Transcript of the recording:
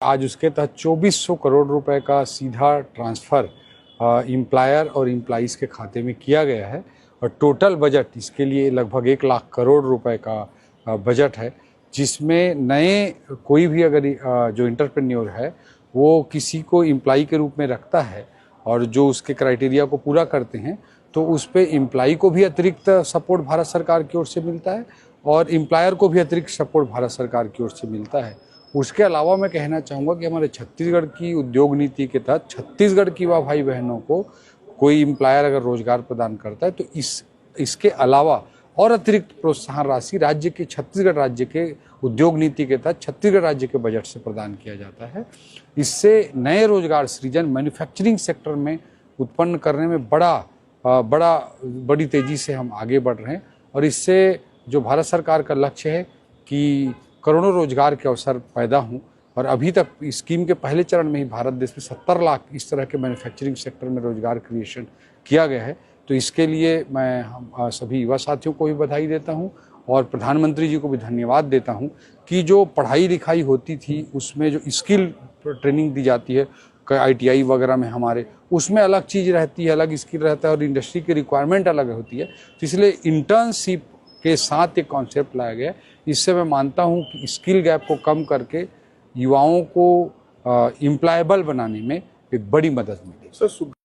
आज उसके तहत 2400 करोड़ रुपए का सीधा ट्रांसफ़र एम्प्लॉयर और एम्प्लॉइज़ के खाते में किया गया है और टोटल बजट इसके लिए लगभग 1 लाख करोड़ रुपए का बजट है, जिसमें नए कोई भी अगर जो एंटरप्रेन्योर है वो किसी को एम्प्लॉई के रूप में रखता है और जो उसके क्राइटेरिया को पूरा करते हैं तो उस पे एम्प्लॉई को भी अतिरिक्त सपोर्ट भारत सरकार की ओर से मिलता है और एम्प्लॉयर को भी अतिरिक्त सपोर्ट भारत सरकार की ओर से मिलता है। उसके अलावा मैं कहना चाहूँगा कि हमारे छत्तीसगढ़ की उद्योग नीति के तहत छत्तीसगढ़ की युवा भाई बहनों को कोई एम्प्लॉयर अगर रोजगार प्रदान करता है तो इसके अलावा और अतिरिक्त प्रोत्साहन राशि राज्य के छत्तीसगढ़ राज्य के उद्योग नीति के तहत छत्तीसगढ़ राज्य के बजट से प्रदान किया जाता है। इससे नए रोजगार सृजन मैन्युफैक्चरिंग सेक्टर में उत्पन्न करने में बड़ी तेजी से हम आगे बढ़ रहे हैं और इससे जो भारत सरकार का लक्ष्य है कि करोड़ों रोजगार के अवसर पैदा हों और अभी तक स्कीम के पहले चरण में ही भारत देश में 70 लाख इस तरह के मैन्युफैक्चरिंग सेक्टर में रोजगार क्रिएशन किया गया है। तो इसके लिए मैं हम सभी युवा साथियों को भी बधाई देता हूं और प्रधानमंत्री जी को भी धन्यवाद देता हूं कि जो पढ़ाई लिखाई होती थी उसमें जो स्किल ट्रेनिंग दी जाती है ITI वगैरह में हमारे, उसमें अलग चीज़ रहती है, अलग स्किल रहता है और इंडस्ट्री की रिक्वायरमेंट अलग होती है। तो इसलिए इंटर्नशिप के साथ एक कॉन्सेप्ट लाया गया। इससे मैं मानता हूं कि स्किल गैप को कम करके युवाओं को एम्प्लॉयबल बनाने में एक बड़ी मदद मिलेगी।